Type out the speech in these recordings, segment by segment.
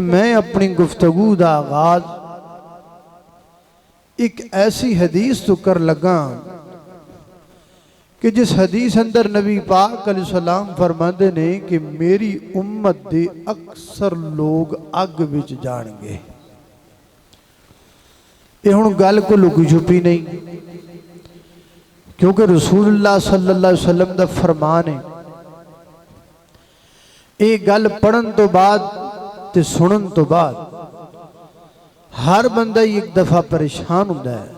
میں اپنی گفتگو دا آغاز ایک ایسی حدیث تو کر لگا کہ جس حدیث اندر نبی پاک علیہ السلام فرماندے نے کہ میری امت دے اکثر لوگ اگ وچ جان گے۔ یہ ہن گل کو لکی چھپی نہیں، کیونکہ رسول اللہ صلی اللہ علیہ وسلم دا فرمان ہے۔ یہ گل پڑھن تو بعد تے سنن تو بعد ہر بندہ ایک دفعہ پریشان ہوتا ہے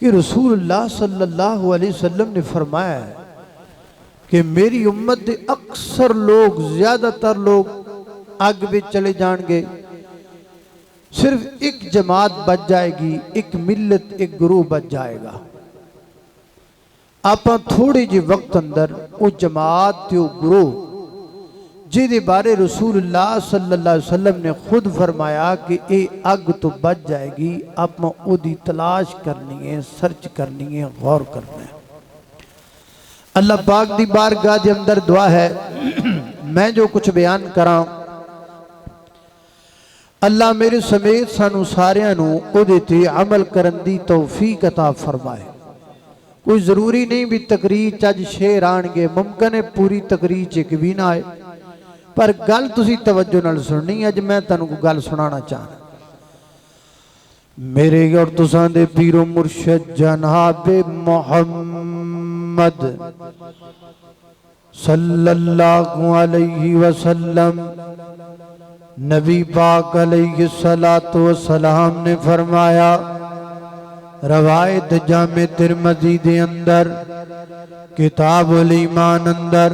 کہ رسول اللہ صلی اللہ علیہ وسلم نے فرمایا ہے کہ میری امت دے اکثر لوگ، زیادہ تر لوگ اگ میں چلے جان گے، صرف ایک جماعت بچ جائے گی، ایک ملت، ایک گروہ بچ جائے گا۔ آپ تھوڑے جی وقت اندر وہ جماعت تے وہ گروہ جیدے بارے رسول اللہ صلی اللہ علیہ وسلم نے خود فرمایا کہ اے اگ تو بچ جائے گی، اب میں او دی تلاش کرنی ہے، سرچ کرنی ہے، غور کرنا ہے۔ اللہ پاک دی بارگاہ دے اندر دعا ہے، میں جو کچھ بیان کراں اللہ میرے سمیت سانو ساریاں نو او دیتے عمل کرن دی توفیق عطا فرمائے۔ کوئی ضروری نہیں بھی تقریر چاج شیر آنگے، ممکن ہے پوری تقریر چیک بھی نہ آئے، پر گل تسی توجہ نال سننی، اج میں تانوں کو گل سنانا چاہنا۔ میرے اور تساں دے پیر و مرشد جناب محمد صلی اللہ علیہ وسلم نبی پاک علیہ السلام نے فرمایا، روایت جامع ترمذی دے اندر کتاب الایمان اندر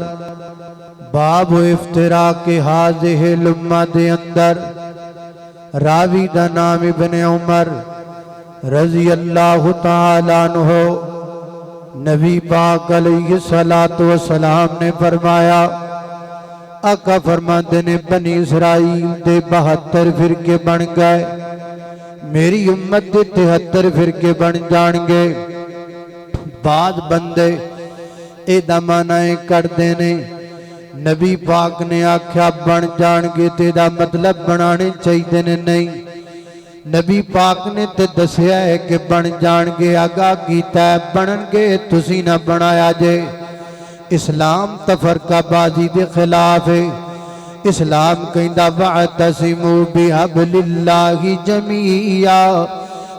باب افتراء کے حاضح الامہ دے اندر راوی دا نام ابن عمر رضی اللہ تعالیٰ عنہ، نبی پاک علیہ السلام نے فرمایا، آقا فرماندے نے بنی اسرائیل دے 72 فرقے بن گئے، میری امت دے 73 فرقے بن جان گے۔ بعد بندے اے دا معنی کر دینے، نبی پاک نے آکھیا بن جان گے تے دا مطلب بنانے چاہیے نہیں، نبی پاک نے تے دسیا ہے کہ بن جان گے، آگاہ کیتا ہے بنن گے تسی نہ بنایا جے۔ اسلام تفرقہ بازی دے خلاف ہے، اسلام کہندا وَاعْتَصِمُوا بِحَبْلِ اللَّهِ جَمِيعًا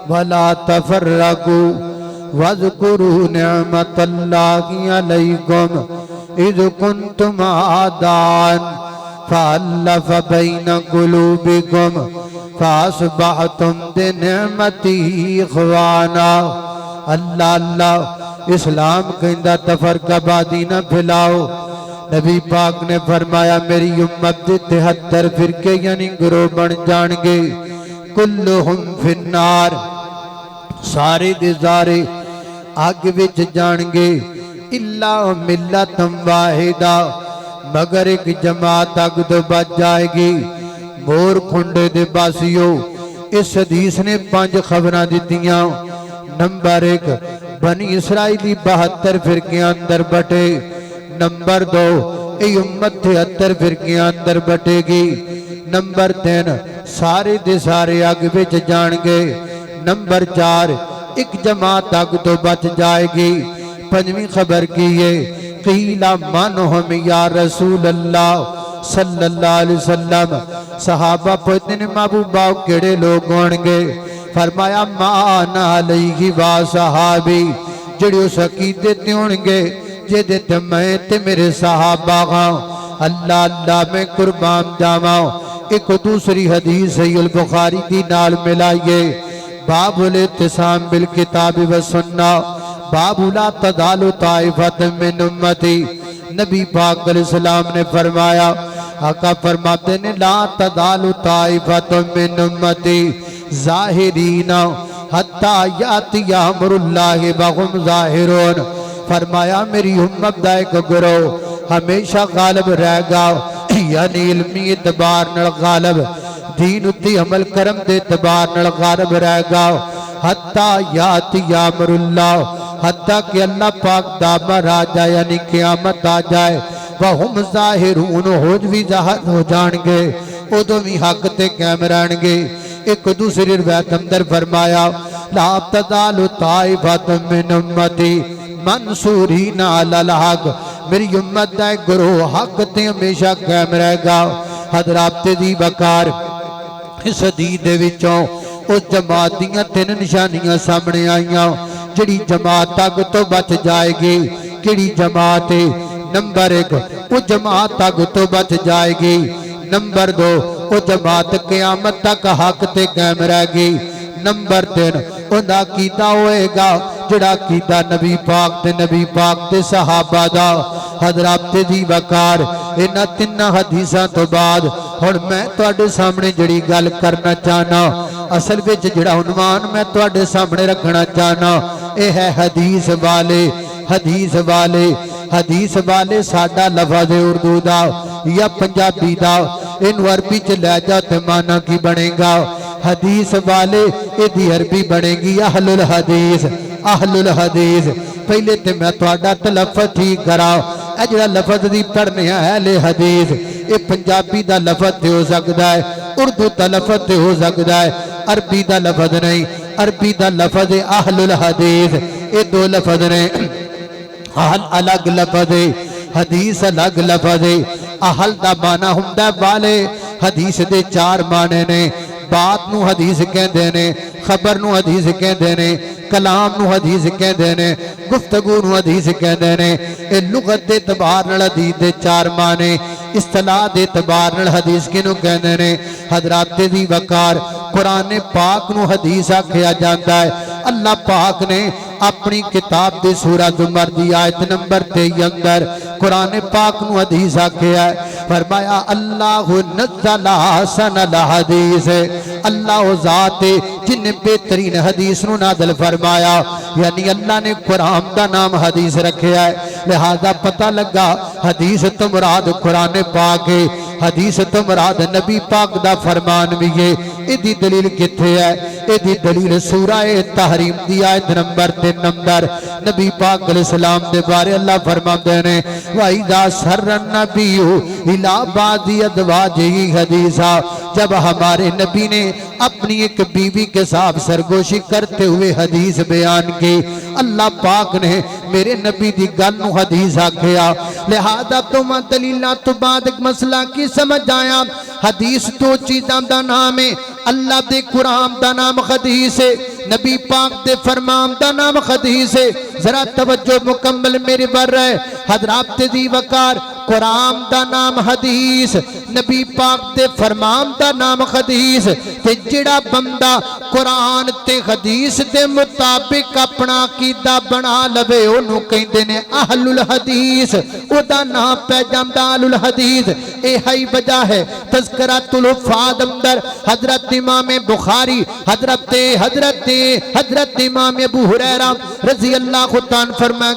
وَلَا تَفَرَّقُوا وَاذْكُرُوا نِعْمَةَ اللَّهِ عَلَيْكُمْ اِذْ كُنْتُمْ أَعْدَاءً فَأَلَّفَ بَيْنَ قُلُوبِكُمْ فَأَصْبَحْتُمْ بِنِعْمَتِهِ إِخْوَانًا۔ اللہ اللہ، اسلام کہندہ تفرقہ بازی نہ پھیلاؤ۔ نبی پاک نے فرمایا میری امت دے 73 فرقے یعنی گروہ بن جان گے، کلہم فی النار، سارے دے سارے آگ وچ جان گے، اللہ ملت واحدہ، مگر ایک جماعت آگ تو بچ جائے گی۔ مور کھنڈے دے باسیو، اس حدیث نے 5 خبریں دیتیاں۔ نمبر 1، بنی اسرائیلی 72 فرقے اندر بٹے۔ نمبر 2، ای امت 73 فرقے اندر بٹے گی۔ نمبر 3، سارے دے سارے آگ وچ جان گے۔ نمبر 4، ایک جماعت آگ تو بچ جائے گی۔ 5ویں خبر کیے، قیلہ منہم یا رسول اللہ صلی اللہ علیہ وسلم، صحابہ پوچھتے ہیں محبوبہ کیڑے لوگ ہونگے؟ فرمایا مانا علیہ و صحابی، جڑے اس عقیدے تے ہونگے جے تے میں تے میرے صحابہ ہاں۔ اللہ اللہ میں قربان جاواں۔ ایک دوسری حدیث صحیح البخاری دی نال ملائیے، باب الاعتصام بالکتاب و سنہ، باب لا تزال طائفۃ من امتی۔ نبی پاک علیہ السلام نے فرمایا، آقا فرماتے نے لا تزال طائفۃ من امتی ظاہرین حتی یاتی امر اللہ وہم ظاہرون۔ فرمایا میری امت دا ایک گروہ ہمیشہ غالب رہ گا، یعنی علمی اعتبار نال غالب، دین اتی عمل کرم دے اعتبار نال غالب رہ گا، حتی یاتی امر اللہ، حتی کہ اللہ پاک دامر آ جائے یعنی قیامت آ جائے، وہم ظاہرون، ہوج بھی ظاہر ہو جان گے، ادو بھی حق تے قائم رہن گے۔ ایک دوسری روایت اندر فرمایا لا تزال طائفۃ من امتی منصورین علی الحق، میری امت دا ایک گروہ حق تے ہمیشہ قائم رہے گا۔ حضرات دی بکار اس حدیث دے وچوں اس جماعت دیاں تین نشانیاں سامنے آئیاں۔ جڑی جماعت تک تو بچ جائے گی، کیڑی جماعت؟ نمبر ایک وہ جماعت تک تو بچ جائے گی، نمبر دو وہ جماعت قیامت تک حق تے قائم رہے گی، نمبر تین اوندا عقیدہ ہوئے گا جڑا عقیدہ نبی پاک تے صحابہ دا۔ حضرات دی وقار انہاں تین حدیثاں تو بعد ہن میں تواڈے سامنے جڑی گل کرنا چاہنا، اصل وچ جڑا عنوان میں تواڈے سامنے رکھنا چاہنا اے ہے حدیث والے۔ حدیث والے ساڈا لفظ اردو دا یا پنجابی دا، انو عربی چ لہجہ تے معنی کی بنے گا؟ حدیث والے ایدی عربی بنے گی اہل الحدیث۔ پہلے تے میں تواڈا تلفظ ٹھیک کرا، اے جڑا لفظ دی پڑھنے اہل حدیث، اے پنجابی دا لفظ تے ہو سکدا ہے، اردو دا لفظ تے ہو سکدا ہے، عربی دا لفظ نہیں۔ عربی دا لفظ اہل الحدیث، اے دو لفظ نے، اہل الگ لفظ ہے، حدیث الگ لفظ ہے۔ اہل دا معنی ہوندا والے، حدیث دے چار معنی نے۔ بات نو حدیث کہندے نے، خبر نو حدیث کہندے نے، کلام نو حدیث کہندے نے، گفتگو نو حدیث کہندے نے۔ اے لغت دے اعتبار نال حدیث دے چار معنی، اصطلاح دے اعتبار نال حدیث کینو کہندے نے؟ حضرات دی وقار قرآن پاک نو حدیث آکھیا جاندا ہے۔ اللہ پاک نے اپنی کتاب دی سورہ زمر دی آیت نمبر 23 اندر قرآن پاک نو حدیث آکھیا ہے، فرمایا اللہ نزل احسن الحدیث، اللہ ذات جن نے بہترین حدیث نو نازل فرمایا، یعنی اللہ نے قرآن دا نام حدیث رکھیا ہے۔ لہذا پتہ لگا حدیث تو مراد قرآن پاک ہے، حدیث تو مراد نبی پاک دا فرمان بھی ہے۔ ایدی دلیل کتھے ہے؟ ایدی دلیل سورہ تحریم دی آیت نمبر 3 نمبر نبی پاک علیہ السلام دے بارے اللہ فرماندے نے وَإِذَا سَرَّ النَّبِيُّ إِلَىٰ بَعْضِ أَزْوَاجِهِ حَدِيثًا، جب ہمارے نبی نے اپنی ایک بیوی کے ساتھ سرگوشی کرتے ہوئے حدیث بیان کی، اللہ پاک نے میرے نبی دی گل نو حدیث آکھیا۔ لہذا تم دلیلہ تو بعد ایک مسئلہ کی سمجھ آیا، حدیث دو چیزاں دا نام ہے، اللہ دے قرآن دا نام حدیث ہے، نبی پاک دے فرمان دا نام حدیث ہے۔ ذرا توجہ مکمل میرے بر رہے حضرات دی وقار، قرآن دا نام حدیث، نبی پاک دے فرمان دا نام حدیث۔ تے جڑا بندہ قرآن تے حدیث دے مطابق اپنا عقیدہ بنا لوے اونوں کہندے نے اہل الحدیث، او دا نام پہ جاندا اہل الحدیث۔ اے ہی وجہ ہے تذکرۃ الحفاظ اندر حضرت امام بخاری حضرت امام ابو ہریرہ رضی اللہ عنہ فرمایا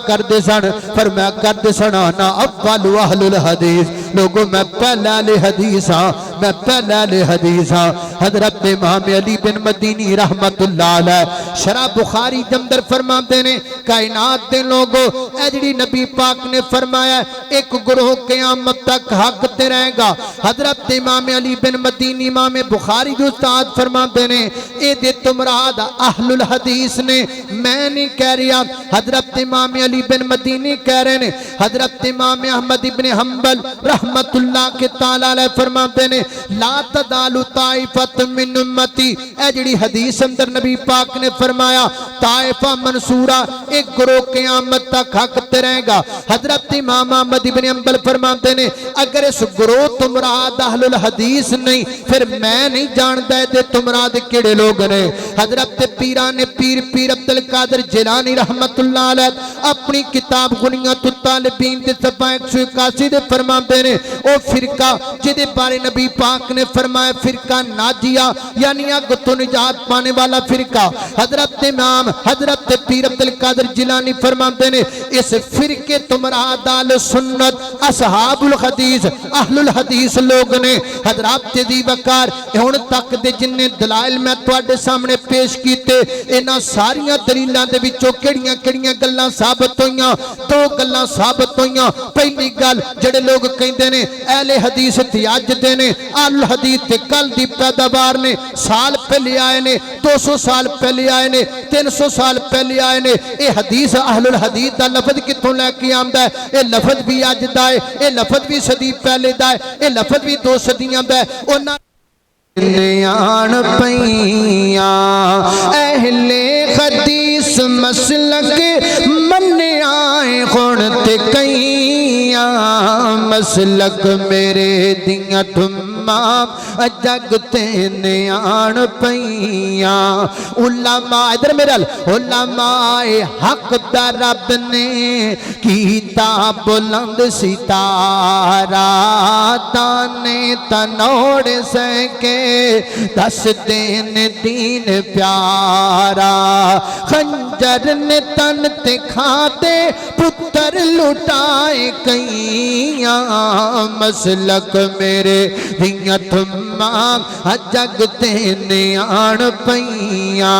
کرتے سن انا اول اہل الحدیث، لوگوں میں پہلا اہل حدیث ہاں، میں پہلا اہل حدیث ہاں۔ حضرت امام علی بن مدینی رحمت اللہ علیہ شرح بخاری جمدر فرماتے نے کائنات دے لوگوں، اے جڑی نبی پاک نے فرمایا ایک گروہ قیامت تک حق تے رہے گا۔ حضرت امام علی بن مدینی امام بخاری جو استاد فرماتے نے اے دے تمراد اہل الحدیث نے، میں نہیں کہہ رہا، حضرت امام علی بن مدینی کہہ رہے ہیں۔ حضرت امام احمد ابن حنبل رحمت اللہ کے تعالیٰ علیہ فرماتے ہیں لا تزال طائفۃ من امتی، اے جڑی حدیث اندر نبی پاک نے فرمایا طائفہ منصورہ ایک گروہ قیامت تک حق تے رہے گا۔ حضرت امام احمد ابن حنبل فرماتے ہیں اگر اس گروہ تمراد اہل الحدیث نہیں پھر میں نہیں جانتا ہے تمراد کیڑے لوگ نے۔ حضرت پیران پیر عبدالقادر جیلانی رحمت اللہ علیہ اپنی کتاب غنیۃ الطالبین دے صفحہ 181 دے فرماتے ہیں او فرقہ جدے بارے نبی پاک نے فرمایا فرقہ ناجیہ یعنی اگ تو نجات پانے والا فرقہ، حضرت پیر عبدالقادر جیلانی فرماتے ہیں اس فرقے تمراد اہل سنت اصحاب الحدیث اہل الحدیث لوگ نے۔ حضرات دی وقار ہن تک دے جن دلائل میں تواڈے سامنے پیش کیتے انہاں ساریاں دلیلاں دے وچوں کیڑیاں گلاں ثابت ہوئیاں؟ دو گلاں ثابت ہوئیاں۔ پہلی گل جڑے لوگ کہندے نے اہل حدیث تیاج دے نے اہل الحدیث تے کل دی پیداوار نے سال پہلے آئے نے 200 سال پہلے آئے نے 300 سال پہلے آئے نے اے حدیث اہل الحدیث دا لفظ کتوں لے کے آمدا ہے اے لفظ بھی اج دا ہے اے لفظ بھی صدی پہلے دا ہے اے لفظ بھی 2 صدیاں دا ہے انہاں نیان پیاں اہل حدیث مسلک من آئے خونتے کئیاں مسلک میرے دیاں تمام جگتے نیان پیاں علماء ادھر میرے علماء حق دا رب نے کیتا بلند ستارہ تانے تنوڑ سکے دس دین دین پیارا خنجر نے تن تے کھاتے پتر لٹائے کئیاں مسلک میرے دیاں تمام جگتے نیان پیاں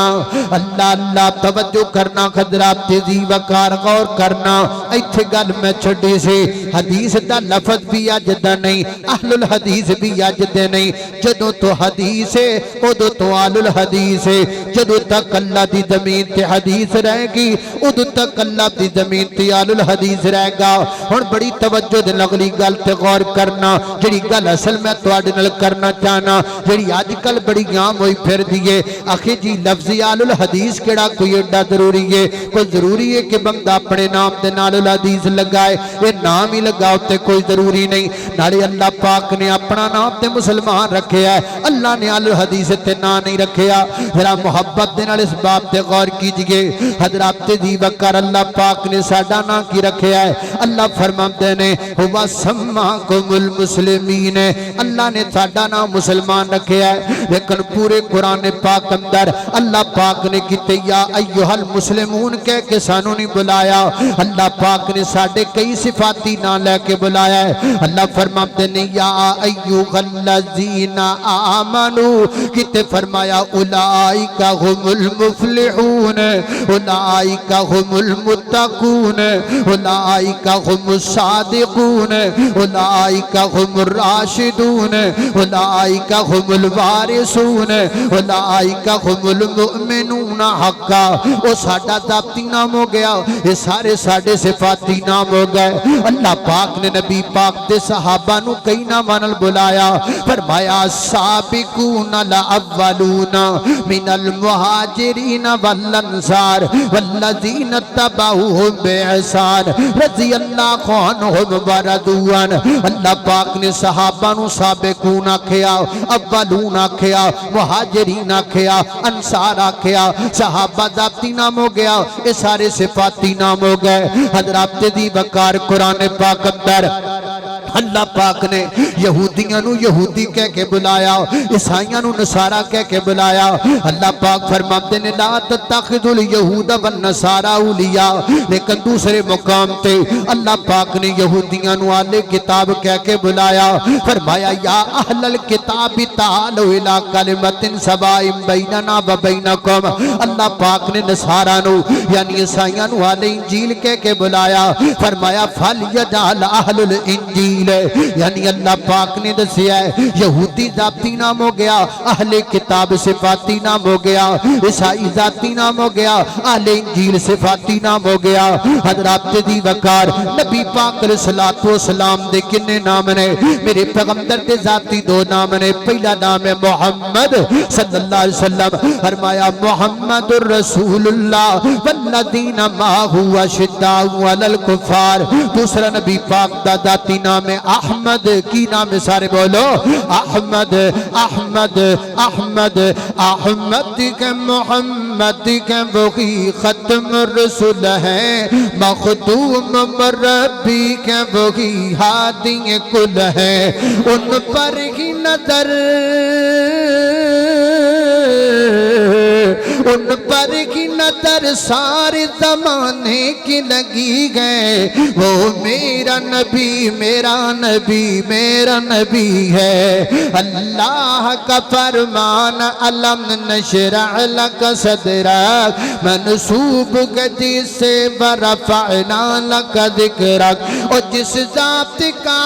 اللہ اللہ توجہ کرنا حضرات تیزی وقار غور کرنا ایتھے گل میں چھڑی سے حدیث دا لفظ بھی اجدہ نہیں اہل الحدیث بھی اجدہ نہیں جدو تو حدیث ہے ادو تو آل الحدیث ہے جدو تک اللہ دی زمین تے حدیث رہے گی ادو تک اللہ دی زمین تے آل الحدیث رہے گا اور بڑی توجہ دے نقلی گل تے غور کرنا جڑی گل اصل میں تواڈے نال کرنا چاہنا جڑی آج کل بڑی عام ہوئی پھر دیئے آخی جی لفظی آل الحدیث کیڑا کوئی ایڈا ضروری ہے کوئی ضروری ہے کہ بندہ اپنے نام تے آل الحدیث لگائے یہ نام ہی لگاؤ تے کوئی ضروری نہیں نالے اللہ پاک نے اپنا نام تے مسلمان رکھے ہے اللہ نے آل الحدیث تے نا نہیں رکھیا ذرا محبت دے نال اس بات تے غور کیجئے حضرات دی وقار اللہ پاک نے ساڈا نا کی رکھیا ہے اللہ فرماتے نے ہوا سماکم المسلمین اللہ نے ساڈا نام مسلمان رکھیا ہے لیکن پورے قرآن پاک اندر اللہ پاک نے کہتے یا ایوہ المسلمون کہہ کے سانو نہیں بلایا اللہ پاک نے ساڈے کئی صفاتی نام لے کے بلایا ہے اللہ فرماتے نے یا ایوہ الذین آمنو کہتے فرمایا اولائکا ہم المفلحون اولائکا ہم المتقون اولائکا ہم الصادقون اولائکا ہم الراشدون اولائکا ہم الوارثون اولائکا ہم المؤمنون حقا وہ ساڈا ذاتی نام ہو گیا یہ سارے ساڈے صفاتی نام ہو گئے اللہ پاک نے نبی پاک دے صحابہ نو کئی نامانل بلایا فرمایا سابقون الاولون من المہاجرین والانصار والذین اتبعوہم بإحسان رضی اللہ عنہم ورضوان اللہ پاک نے صحابہ نو سابقون آکھیا اولون آکھیا مہاجرین آکھیا انصار آکھیا صحابہ ذاتی نام ہو گیا یہ سارے صفاتی نام ہو گئے حضرات دی وقار قرآن پاک اندر اللہ پاک نے یہودیاں نو یہودی کہہ کے بلایا عیسائیاں نو نصارہ کہہ کے بلایا اللہ پاک فرماتے نے لا تتخذوا الیہود والنصارى اولیاء لیکن دوسرے مقام تے اللہ پاک نے یہودیاں نو اہل کتاب کہہ کے بلایا فرمایا یا اہل الکتاب تعالوا الی کلمۃ سواء بیننا و بینکم اللہ پاک نے نصارہ نو یعنی عیسائیاں نو اہل انجیل کہہ کے بلایا فرمایا فلیجعل اہل الانجیل یعنی اللہ پاک نے دسیا ہے یہودی ذاتی نام ہو گیا اہل کتاب صفاتی نام ہو گیا عیسائی ذاتی نام ہو گیا اہل انجیل صفاتی نام ہو گیا حضرات دی وقار نبی پاک علیہ الصلوۃ والسلام دے کنے نام نے میرے پیغمبر دے ذاتی 2 نام نے پہلا نام ہے محمد صلی اللہ علیہ وسلم فرمایا محمد الرسول اللہ والذین معه اشداء علی الکفار دوسرا نبی پاک دا ذاتی نام احمد کی نام سارے بولو احمد احمد احمد احمد کے محمد کے وہی ختم الرسل ہے مختوم مربی کے وہی ہادی کل ہے ان پر ہی نظر ان پر کی نظر سارے زمانے کی لگی گئے وہ میرا نبی میرا نبی میرا نبی ہے اللہ کا فرمان علم نشرح لک صدرک منصوب جس سے ورفعنا لک ذکرک اور جس ذات کا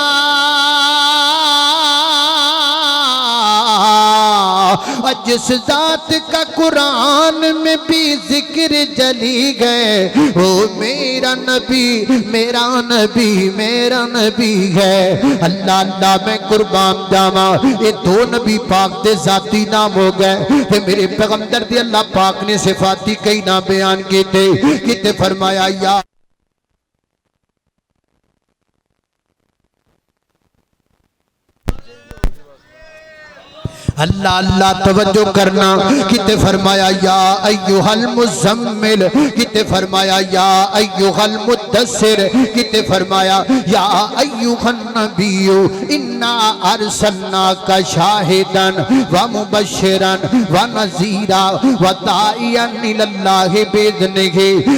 اور جس ذات کا قرآن میں بھی ذکر جلی گئے وہ میرا نبی میرا نبی میرا نبی ہے۔ اللہ اللہ میں قربان جاواں یہ دو نبی پاک دے ذاتی نام ہو گئے تے میرے پیغمبر دی اللہ پاک نے صفاتی کئی نام بیان کیتے فرمایا یا اللہ اللہ توجہ کرنا کتے فرمایا یا ایوہ المزمل کتے فرمایا یا ایوہ المدثر کتے فرمایا یا ایوہ النبی انا ارسلناک شاہداً ومبشراً ونذیراً وداعیاً الاللہ باذنہ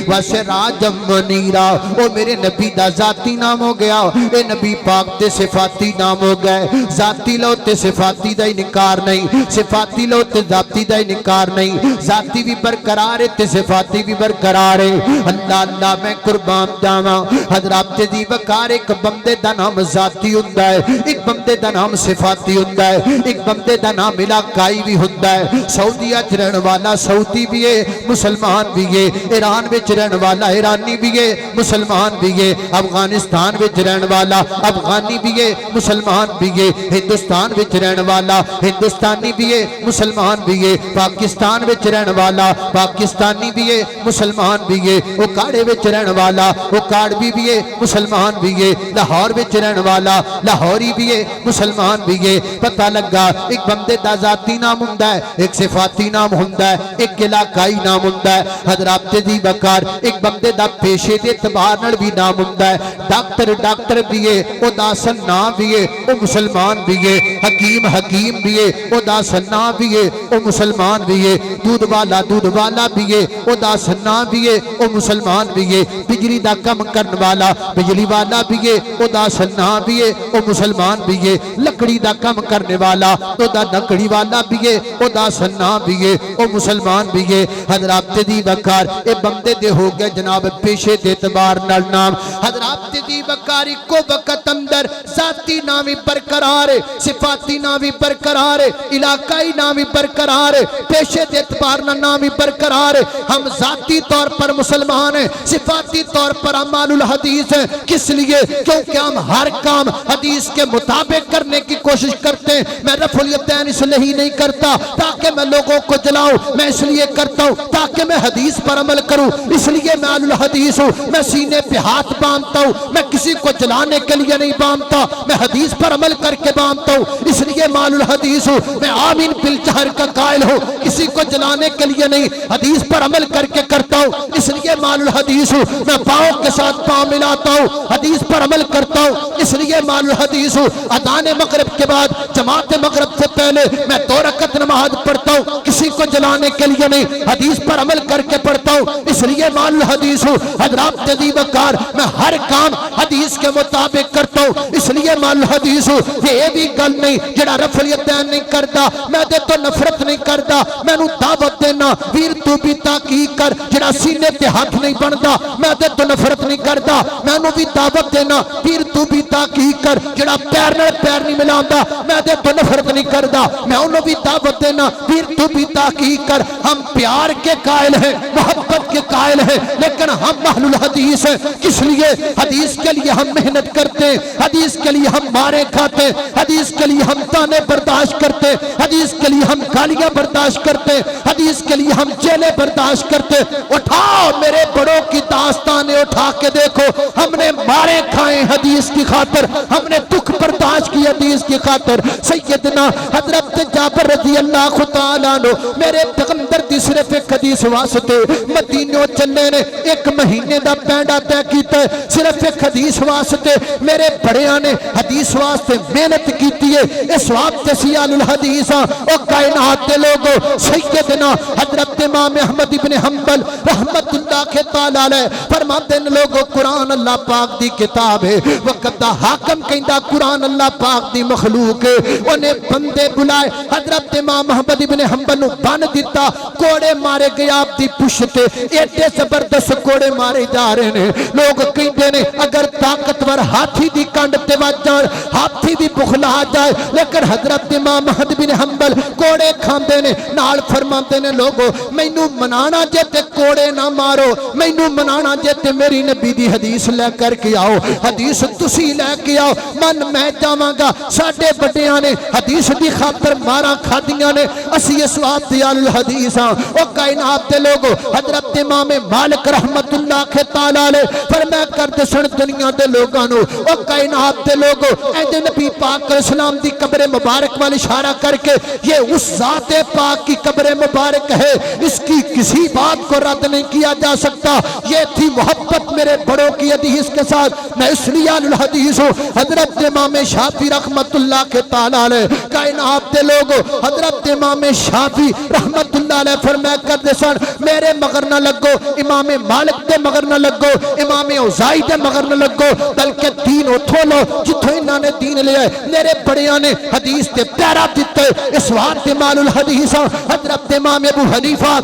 وسراجاً منیراً۔ او میرے نبی دا ذاتی نام ہو گیا، اے نبی پاک تے صفاتی نام ہو گئے۔ ذاتی لو تے صفاتی دا انکار نہیں، صفاتی لو تے ذاتی دا انکار نہیں، ذاتی بھی برقرار ہے تے صفاتی بھی برقرار ہے۔ اللہ اللہ میں قربان جاواں حضرات دی وقار ایک بندے دا نام ذاتی ہوندا ہے، ایک بندے دا نام صفاتی ہوندا ہے، ایک بندے دا نام علاقائی بھی ہوندا ہے۔ سعودیہ وچ رہن والا سعودی بھی ہے مسلمان بھی ہے، ایران وچ رہن والا ایرانی بھی ہے مسلمان بھی ہے، افغانستان وچ رہن والا افغانی بھی ہے مسلمان بھی ہے، ہندوستان وچ رہن والا ہندوستانی بھی ہے مسلمان بھی ہے، پاکستان وچ رہن والا پاکستانی بھی ہے مسلمان بھی ہے، اوکاڑے وچ رہن والا اوکاڑوی بھی ہے مسلمان بھی ہے، لاہور وچ رہن والا لاہوری بھی ہے مسلمان بھی ہے۔ پتہ لگا ایک بندے دا ذاتی نام ہوندا ہے، ایک صفاتی نام ہوندا ہے، ایک علاقائی نام ہوندا ہے۔ حضرات دی بکار ایک بندے دا پیشے دے اعتبار نال بھی نام ہوندا ہے، ڈاکٹر بھی ہے او دا اصل نام بھی ہے او مسلمان بھی ہے، حکیم بھی ہے او دا سنا بھی ہے او مسلمان بھی ہے، دودھ والا بھی ہے او دا سنا بھی ہے او مسلمان بھی ہے، بجلی دا کم کرن والا بجلی والا بھی ہے او دا سنا بھی ہے او مسلمان بھی ہے، لکڑی دا کم کرنے والا او دا لکڑی والا بھی ہے او دا سنا بھی ہے او مسلمان بھی ہے۔ حضرات دی وقار اے بندے دے ہو گئے جناب پیشے دے اعتبار نال نام۔ حضرات دی وقاری کو وقت اندر ذاتی نامی برقرار ہے، صفاتی نامی برقرار ہے، علاقائی نامی برقرار ہے، پیشے دے اعتبار نامی برقرار ہے۔ ہم ذاتی طور پر مسلمان ہیں، صفاتی طور پر اعمال الحدیث ہیں۔ کس لیے؟ کیونکہ ہم ہر کام حدیث کے مطابق کرنے کی کوشش کرتے ہیں۔ میں رفع الیدین اس لیے نہیں کرتا تاکہ میں لوگوں کو جلاؤں، میں اس لیے کرتا ہوں تاکہ میں حدیث پر عمل کروں، اس لیے میں اہل الحدیث ہوں۔ میں سینے پہ ہاتھ باندھتا ہوں، میں کسی کو جلانے کے لیے نہیں باندھتا، میں حدیث پر عمل کر کے باندھتا ہوں، اس لیے میں اہل الحدیث ہوں۔ میں آمین بالجہر کا قائل ہوں، کسی کو جلانے کے لیے نہیں، حدیث پر عمل کر کے کرتا ہوں، اس لیے میں اہل الحدیث ہوں۔ میں پاؤں کے ساتھ پاؤں ملاتا ہوں، حدیث پر عمل کرتا ہوں، اس لیے میں اہل الحدیث ہوں۔ اذان مغرب کے بعد جماعت مغرب سے پہلے میں 2 رکعت نماز پڑھتا ہوں، کسی کو جلانے کے لیے نہیں، حدیث پر عمل کر کے پڑھتا ہوں، اس لیے میں اہل الحدیث ہوں۔ حضرات جدید وقار میں ہر کام حدیث کے مطابق کرتا ہوں، اس لیے میں اہل الحدیث ہوں۔ یہ بھی گل نہیں جڑا رفع الیدین نہیں کرتا میں دے تو نفرت نہیں کرتا، میں نو دعوت دینا ویر تو بھی تحقیق کر، جڑا سینے تے ہاتھ نہیں بنتا میں دے تو نفرت نہیں کرتا، میں نو بھی دعوت دینا ویر تو بھی تحقیق کر، جڑا پیر نال پیر نہیں ملاوندا میں دے تو نفرت نہیں کرتا، میں انہوں بھی دعوت دینا ویر تو بھی تحقیق کر۔ ہم پیار کے قائل ہیں، محبت کے قائل ہیں، لیکن ہم اہل الحدیث ہیں۔ کس لیے؟ حدیث کے لیے ہم محنت کرتے ہیں، حدیث کے لیے ہم مارے کھاتے ہیں، حدیث کے لیے ہم تانے برداشت کرتے ہیں، حدیث کے لیے ہم گالیاں برداشت کرتے ہیں، حدیث کے لیے ہم جیلیں برداشت کرتے ہیں۔ اٹھاؤ میرے بڑوں کی داستانیں اٹھا کے دیکھو، ہم نے مارے کھائے حدیث کی خاطر، ہم نے دکھ برداشت کی حدیث کی خاطر۔ سیدنا حضرت جابر رضی اللہ تعالیٰ عنہ میرے پیغمبر دی صرف ایک حدیث واسطے مدینہ چلے نے 1 مہینے دا پینڈا طے کیتا ہے، صرف ایک حدیث واسطے میرے بڑیاں نے حدیث واسطے محنت کیتی ہے۔ اس واسطے سیال الحدیث او کائنات دے لوگوں سیدنا حضرت امام احمد ابن حنبل رحمت اللہ کے تعالی علیہ فرماتے ہیں لوگوں قرآن اللہ پاک دی کتاب ہے، وقت دا حاکم کہندا قرآن اللہ پاک دی مخلوق ہے۔ انہیں بندے بلائے حضرت امام احمد ابن حنبل نو بن دیتا کوڑے مارے گئے آپ دی پشتے ایڈے زبردست کوڑے مارے جا رہے ہیں لوگ کہندے نے اگر طاقتور ہاتھی دی کنڈ تے وج جان ہاتھی بھی بخلا جائے لیکن حضرت امام احمد بن حنبل کوڑے کھاندے نے نال فرماندے نے لوگو مینوں منانا جے تے کوڑے نہ مارو مینوں منانا جے تے میری نبی دی حدیث لے کر کے آؤ حدیث تسی لے کے آؤ من میں جاواں گا ساڈے بڑیاں نے حدیث دی خاطر مارا کھادیاں نے اسی اسوات دی الحدیث ہاں او کائنات دے لوگو حضرت امام مالک رحمت اللہ کے تعالی علیہ فرمایا کرتے سن دنیا دے لوگاں نو او کائنات دے لوگو اے نبی پاک علیہ السلام دی قبر مبارک والی اشارہ کر کے یہ اس ذات پاک کی قبر مبارک ہے اس کی کسی بات کو رد نہیں کیا جا سکتا یہ تھی محبت میرے بڑوں کی حدیث کے ساتھ میں اس لیے الحدیث ہوں حضرت امام شافعی رحمت اللہ کے تعالی علیہ کائنات دے لوگو حضرت امام شافعی رحمت اللہ علیہ فرمایا کرتے سن میرے مگر نہ لگو امام مالک دے مگر نہ لگو امام اوزاعی دے مگر نہ لگو بلکہ دین اتھو لو جتھوں انہاں نے دین لیا ہے میرے بڑیاں نے حدیث تے پیرا دیتے اس وقت مال الحدیث حضرت امام ابو حنیفہ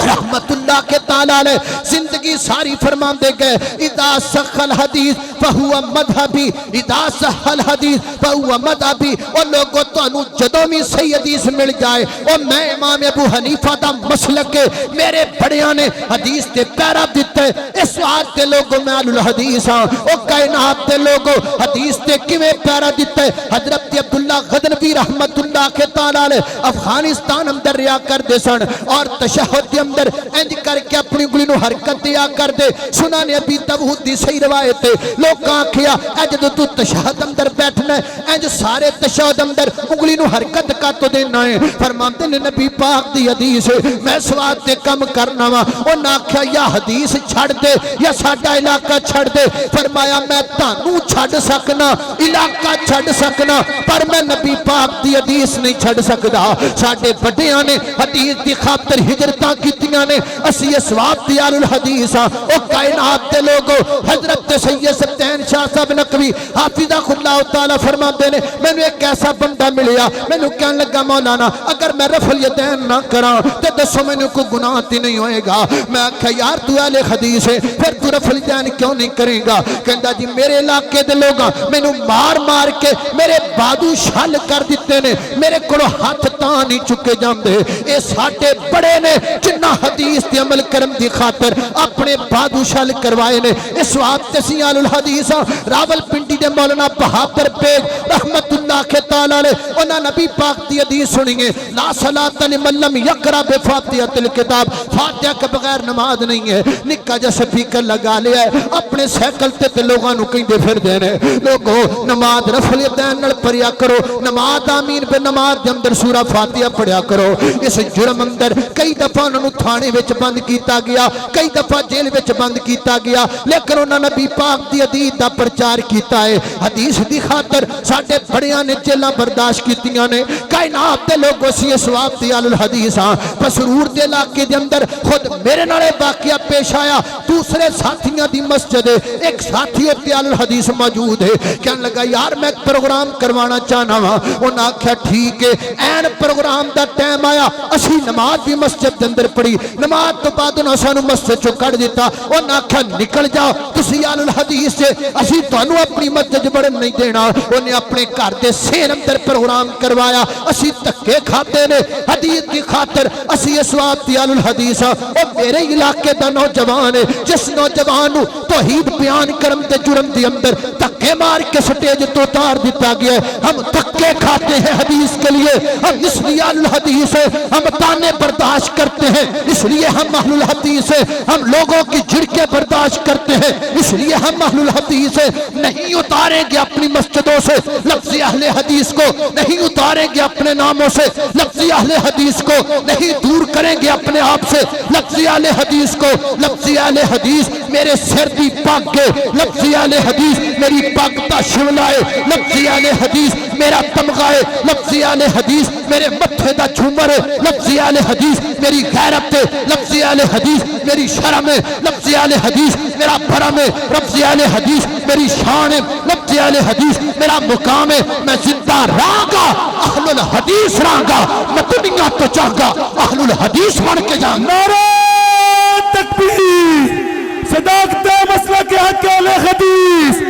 رحمت اللہ کے تعالی علیہ زندگی ساری فرمان دے گئے اذا صح الحدیث فہو مذہبی اذا صح الحدیث فہو مذہبی اور لوگوں تو انو جدوں میں صحیح حدیث مل جائے اور میں امام ابو حنیفہ دا مسلک میرے بڑیاں نے حدیث تے پیرا دیتے اس وقت دے لوگوں میں الحدیث اور کائنات دے لوگوں حدیث تے کیویں پیرا دیتے حضرت عبداللہ غزنوی رحمت اللہ کے تعالی علیہ افغانستان اندر ریا کر دے سن اور تشہد کے اندر انج کر کے اپنی انگلی نو حرکت دیا کر دے سنن ابی داؤد دی صحیح روایت ہے لوگ آکھیا اے جدوں تو تشہد اندر بیٹھنا ہے انج سارے تشہد اندر انگلی نو حرکت کا تو دینا ہے فرماتے نے نبی پاک دی حدیث میں سواد تے کم کرنا وا انہاں آکھیا یا حدیث چھڑ دے یا ساڈا علاقہ چھڑ دے فرمایا میں تانوں چھڑ سکنا علاقہ چھڑ سکنا پر میں نبی پاک دی حدیث نہیں چھڑ سکدا ساڈے بڑیاں نے حدیث دی خاطر ہجرتاں کیتیاں نے اسی اسواب دیال الحدیث او کائنات دے لوگو حضرت سید سبتین شاہ صاحب نقوی حافظہ اللہ تعالی فرماتے نے میں نے ایک ایسا بندہ ملیا میں نے کہنے لگا مولانا اگر میں رفع الیدین نہ کراں تے دسو میں نے کوئی گناہ تے نہیں ہوئے گا میں کہا یار تو اہل حدیث ہے پھر تو رفع الیدین کیوں نہیں کرے گا کہندا جی میرے علاقے دے لوگاں میں نے مار مار کے میرے بادو شل کر دیتے نے میرے کولوں ہاتھ تاں نہیں چکے جاندے اے ساڈے بڑے نے جنہ حدیث تے عمل کرم دی خاطر اپنے بادو شل کروائے نے اس وقت سیال الحدیث راول پنڈی دے مولانا بہادر بیگ رحمت اللہ کے تعالی علیہ انہاں نبی پاک دی حدیث سنیے لا صلاۃ لمن لم یقرأ بفاتحۃ الکتاب فاتحہ کے بغیر نماز نہیں ہے نکا جا سپیکر لگا لیا ہے اپنے سائیکل تے لوگاں نو کہندے پھر دے نے لوگو نماز رفع الیدین نال پڑھیا کرو نماز آمین پہ نماز دے اندر سورہ فاتحہ پڑھیا کرو اس جرم اندر کئی دفعہ انہوں تھانے وچ بند کیتا گیا کئی دفعہ جیل وچ بند کیتا گیا لیکن انہوں نبی پاک دی حدیث دا پرچار کیتا ہے حدیث دی خاطر ساڈے بڑیاں نے جیلاں برداشت کیتیاں نے کائنات دے لوگوں سی اسواب دیال الحدیث پسرور دے علاقے دے اندر خود میرے نالے واقعہ پیش آیا دوسرے ساتھیاں دی مسجد ایک ساتھی دیال الحدیث موجود ہے کہنے لگا یار میں ایک پروگرام کروانا چاہنا وا انہاں آکھیا ٹھیک ہے این پروگرام دا ٹائم آیا اسی نماز بھی مسجد دے اندر پڑھی نماز تو بعد انہاں سانو مسجد چوں کڈ دیتا انہاں آکھیا نکل جاؤ تسی آل الحدیث سے اسی تانوں اپنی مسجد بڑھن نہیں دینا انہیں اپنے گھر دے سین اندر پروگرام کروایا اسی تکے کھاتے نے حدیث کی خاطر اسی اسواب دی آل الحدیث او میرے علاقے دا نوجوان ہے جس نوجوان نو توحید بیان کرم تے جرم دی اندر تکے مار کے سٹیج تو اتار دیتا گیا ہے ہم تکے کھاتے ہیں حدیث کے لیے ہم اس لیے آل الحدیث ہے ہم تانے برداشت کرتے ہیں اس لیے ہم اہل الحدیث ہیں ہم لوگوں کی جھڑکیں برداشت کرتے ہیں اس لیے ہم اہل الحدیث ہیں نہیں اتاریں گے اپنی مسجدوں سے لفظ اہل حدیث کو نہیں اتاریں گے اپنے ناموں سے لفظ اہل حدیث کو نہیں دور کریں گے اپنے آپ سے لفظ اہل حدیث کو لفظ اہل حدیث میرے سر دی پگ کے لفظ اہل حدیث میری پگ دا شملہ ہے لفظ اہل حدیث میرا تمغہ ہے لفظ اہل حدیث میرے متھے دا جھومر ہے لفظ اہل حدیث میری غیرت ہے لفظ اہل حدیث میری شرم ہے لفظ اہل حدیث میرا بھرم ہے لفظ اہل حدیث میری شان ہے لفظ اہل حدیث میرا مقام ہے میں زندہ رہاں گا اہل الحدیث رہاں گا میں دنیا تو چاہوں گا اہل الحدیث بن کے جاؤں گا نعرہ تکبیر صداقت مسلک حق اہل حدیث